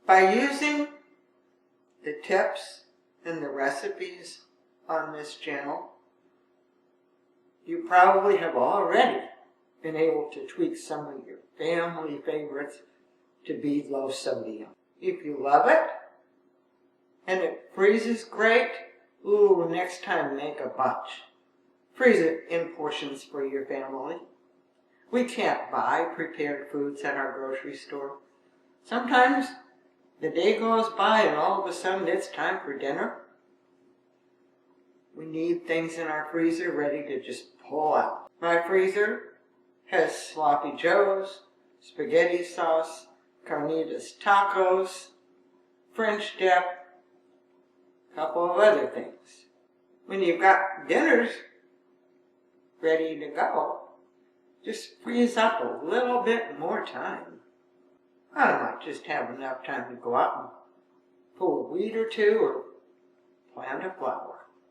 By using the tips and the recipes on this channel, you probably have already been able to tweak some of your family favorites to be low sodium. If you love it, and it freezes great, ooh, next time make a bunch. Freeze it in portions for your family. We can't buy prepared foods at our grocery store. Sometimes the day goes by and all of a sudden it's time for dinner. We need things in our freezer ready to just pull out. My freezer has Sloppy Joes, spaghetti sauce, carnitas tacos, French dip, a couple of other things. When you've got dinners ready to go, just freeze up a little bit more time. I might just have enough time to go out and pull a weed or two or plant a flower.